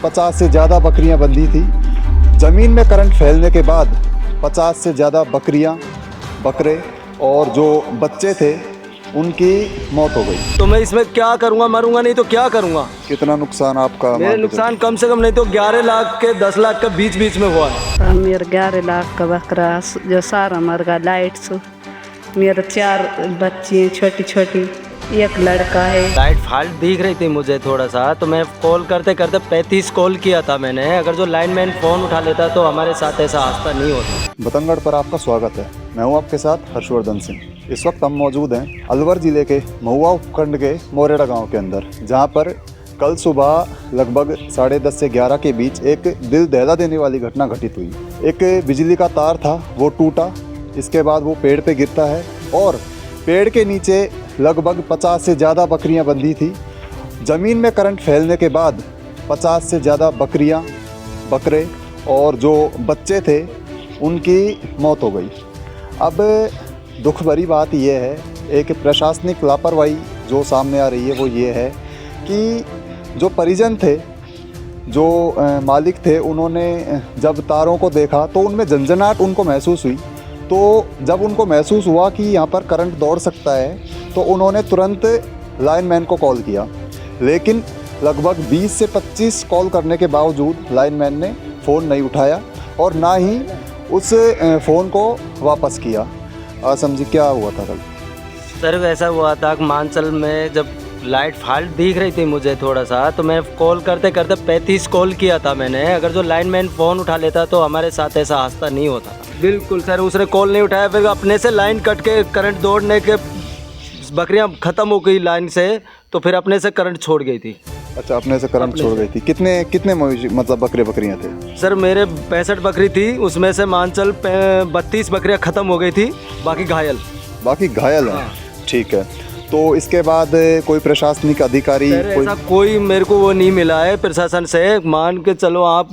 50 से ज़्यादा बकरियां बंधी थी। ज़मीन में करंट फैलने के बाद 50 से ज़्यादा बकरियां, बकरे और जो बच्चे थे उनकी मौत हो गई। तो मैं इसमें क्या करूँगा, मरूंगा नहीं तो क्या करूँगा। कितना नुकसान आपका? मेरे नुकसान कम से कम नहीं तो 11 लाख के 10 लाख के बीच बीच में हुआ है। मेरे 11 लाख का बकरा जो सारा मर गया लाइट से। मेरे 4 बच्ची छोटी छोटी, एक लड़का है। लाइट फॉल्ट दिख रही थी मुझे थोड़ा सा, तो मैं कॉल करते करते 35 कॉल किया था मैंने। अगर जो लाइनमैन फ़ोन उठा लेता तो हमारे साथ ऐसा हादसा नहीं होता। बतंगड़ पर आपका स्वागत है। मैं हूं आपके साथ हर्षवर्धन सिंह। इस वक्त हम मौजूद हैं अलवर ज़िले के महुआ उपखंड के मोरेड़ा गांव के अंदर, जहां पर कल सुबह लगभग 10:30 से 11 के बीच एक दिल दहला देने वाली घटना घटित हुई। एक बिजली का तार था, वो टूटा। इसके बाद वो पेड़ पे गिरता है और पेड़ के नीचे लगभग 50 से ज़्यादा बकरियां बंधी थी। ज़मीन में करंट फैलने के बाद 50 से ज़्यादा बकरियां, बकरे और जो बच्चे थे उनकी मौत हो गई। अब दुख भरी बात यह है, एक प्रशासनिक लापरवाही जो सामने आ रही है वो ये है कि जो परिजन थे, जो मालिक थे, उन्होंने जब तारों को देखा तो उनमें झंझनाहट उनको महसूस हुई। तो जब उनको महसूस हुआ कि यहाँ पर करंट दौड़ सकता है तो उन्होंने तुरंत लाइनमैन को कॉल किया, लेकिन लगभग 20 से 25 कॉल करने के बावजूद लाइनमैन ने फ़ोन नहीं उठाया और ना ही उस फ़ोन को वापस किया। समझी क्या हुआ था कल? सर वैसा हुआ था कि मानचल में जब लाइट फॉल्ट दिख रही थी मुझे थोड़ा सा, तो मैं कॉल करते करते 35 कॉल किया था मैंने। अगर जो लाइनमैन फ़ोन उठा लेता तो हमारे साथ ऐसा हादसा नहीं होता। बिल्कुल सर, उसने कॉल नहीं उठाया, फिर अपने से लाइन कट के करंट दौड़ने के बकरियां ख़त्म हो गई लाइन से, तो फिर अपने से करंट छोड़ गई थी। अच्छा, अपने से करंट छोड़ गई थी। कितने मवेशी मतलब बकरियां थे? सर मेरे 65 बकरी थी, उसमें से मानचल 32 बकरियां ख़त्म हो गई थी, बाकी घायल हैं। ठीक है, तो इसके बाद कोई प्रशासनिक अधिकारी ऐसा कोई मेरे को वो नहीं मिला है प्रशासन से। मान के चलो आप,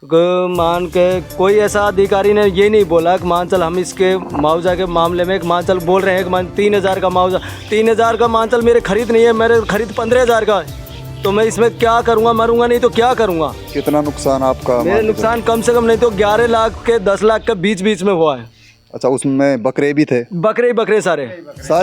मान के कोई ऐसा अधिकारी ने ये नहीं बोला कि मानचल हम इसके मुआवजा के मामले में मानचल बोल रहे हैं कि 3,000 का मुआवजा। 3,000 का मानचल मेरे खरीद नहीं है, मेरे खरीद 15,000 का है। तो मैं इसमें क्या करूँगा, मरूंगा नहीं तो क्या करूँगा। कितना नुकसान आपका? मेरे नुकसान कम से कम नहीं तो 11 लाख के 10 लाख के बीच बीच में हुआ है। अच्छा, उसमें बकरे भी थे? बकरे सारे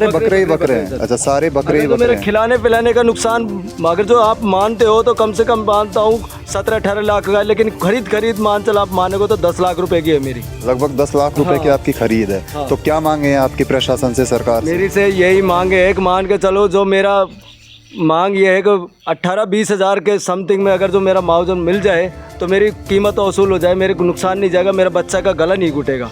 बकरे ही बकरे हैं। अच्छा, सारे बकरे ही तो बकरे मेरे हैं। खिलाने पिलाने का नुकसान अगर जो आप मानते हो तो कम से कम मानता हूँ 17-18 लाख का, लेकिन खरीद मान चल आप मानेगो तो 10 लाख रुपए की है मेरी। लगभग 10 लाख रुपए की आपकी खरीद है। तो क्या मांगे हैं आपकी प्रशासन से, सरकार से? मेरी से यही मांगे है कि मान के चलो, जो मेरा मांग ये है कि 18-20 हज़ार के समथिंग में अगर जो मेरा मुआवजा मिल जाए तो मेरी कीमत वसूल हो जाए, मेरे को नुकसान नहीं जाएगा, मेरा बच्चा का गला नहीं घुटेगा।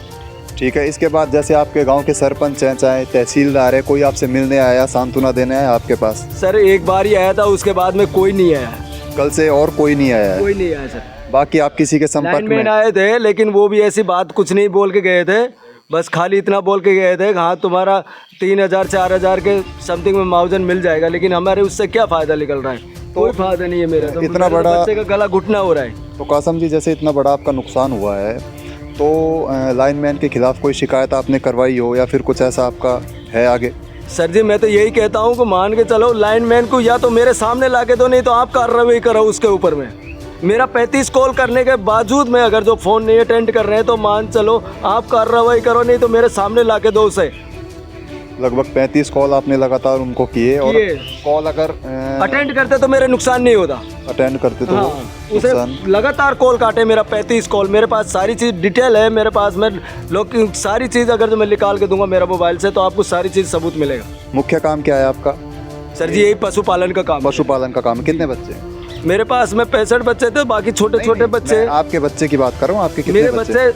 ठीक है, इसके बाद जैसे आपके गांव के सरपंच हैं, चाहे तहसीलदार है, कोई आपसे मिलने आया, सांत्वना देने आया आपके पास? सर एक बार ही आया था, उसके बाद में कोई नहीं आया। कल से और कोई नहीं आया है? कोई नहीं आया सर। बाकी आप किसी के संपर्क में? आए थे, लेकिन वो भी ऐसी बात कुछ नहीं बोल के गए थे, बस खाली इतना बोल के गए थे कि हाँ तुम्हारा 3,000-4,000 के समथिंग में मुआवजा मिल जाएगा, लेकिन हमारे उससे क्या फ़ायदा निकल रहा है? कोई फायदा नहीं है मेरा। तो इतना बड़ा बच्चे का गला घुटना हो रहा है। तो कासम जी, जैसे इतना बड़ा आपका नुकसान हुआ है, तो लाइनमैन के खिलाफ कोई शिकायत आपने करवाई हो या फिर कुछ ऐसा आपका है आगे? सर जी मैं तो यही कहता हूँ कि मान के चलो लाइनमैन को या तो मेरे सामने ला के दो, नहीं तो आप कार्रवाई करो उसके ऊपर में। मेरा 35 कॉल करने के बावजूद में अगर जो फ़ोन नहीं अटेंड कर रहे हैं तो मान चलो आप कार्रवाई करो, नहीं तो मेरे सामने ला के दो उसे। लगभग 35 कॉल आपने लगातार उनको किए और कॉल अगर अटेंड करते तो मेरे नुकसान नहीं होता। अटेंड करते तो उसे लगातार कॉल काटे, मेरा 35 कॉल, मेरे पास सारी चीज़ डिटेल है मेरे पास में, लोग सारी चीज़ अगर जो मैं निकाल के दूंगा मेरा मोबाइल से तो आपको सारी चीज़ सबूत मिलेगा। मुख्य काम क्या है आपका? सर जी यही पशुपालन का काम। पशुपालन का काम। कितने बच्चे? मेरे पास में 65 बच्चे थे, बाकी छोटे बच्चे। आपके बच्चे की बात कर रहा हूँ, आपके कितने मेरे बच्चे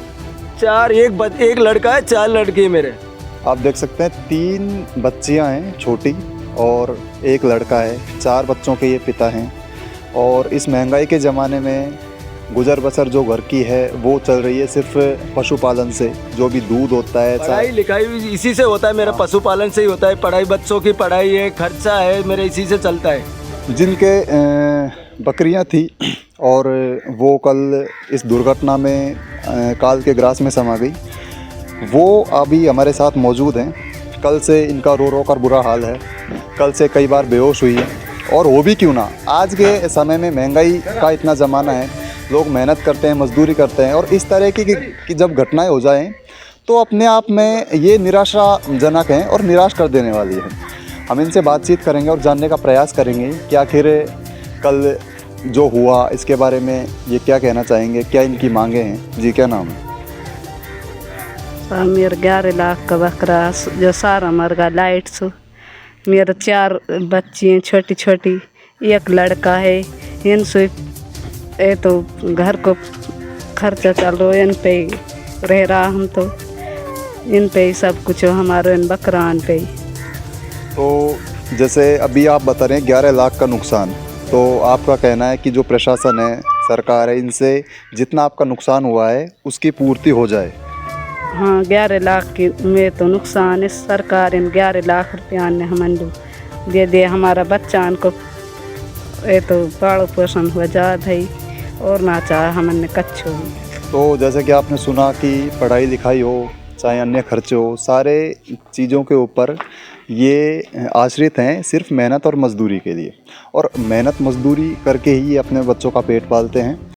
4, एक लड़का है, 4 लड़की है मेरे। आप देख सकते हैं 3 बच्चियां हैं छोटी और एक लड़का है। 4 बच्चों के ये पिता हैं और इस महंगाई के ज़माने में गुजर बसर जो घर की है वो चल रही है सिर्फ पशुपालन से। जो भी दूध होता है, पढ़ाई लिखाई इसी से होता है मेरा, पशुपालन से ही होता है। पढ़ाई, बच्चों की पढ़ाई है, खर्चा है मेरे, इसी से चलता है। जिनके बकरियां थी और वो कल इस दुर्घटना में काल के ग्रास में समा गई, वो अभी हमारे साथ मौजूद हैं। कल से इनका रो रो कर बुरा हाल है। कल से कई बार बेहोश हुई है और वो भी क्यों ना, आज के समय में महंगाई का इतना ज़माना है, लोग मेहनत करते हैं, मजदूरी करते हैं, और इस तरह की जब घटनाएं हो जाएं तो अपने आप में ये निराशाजनक है और निराश कर देने वाली है। हम इनसे बातचीत करेंगे और जानने का प्रयास करेंगे कि आखिर कल जो हुआ इसके बारे में ये क्या कहना चाहेंगे, क्या इनकी मांगे हैं। जी, क्या नाम है? मेरे 11 लाख का बकरा जो सारा मर गया लाइट से। मेरे 4 बच्ची हैं छोटी छोटी, एक लड़का है। इनसे ये तो घर को खर्चा चल रहा है, इन पे रह रहा हम तो, इन पे ही सब कुछ हमारे इन बकरान पे ही। तो जैसे अभी आप बता रहे हैं 11 लाख का नुकसान, तो आपका कहना है कि जो प्रशासन है, सरकार है, इनसे जितना आपका नुकसान हुआ है उसकी पूर्ति हो जाए। हाँ, 11 लाख की में तो नुकसान है। सरकार इन 11 लाख रुपया ने हमन दे दे, हमारा बच्चान को ये तो पालो पोषण हुआ जात है और ना चाहे हमन ने कच्छ हो। तो जैसे कि आपने सुना कि पढ़ाई लिखाई हो चाहे अन्य खर्चे हो, सारे चीज़ों के ऊपर ये आश्रित हैं सिर्फ मेहनत और मजदूरी के लिए, और मेहनत मजदूरी करके ही अपने बच्चों का पेट पालते हैं।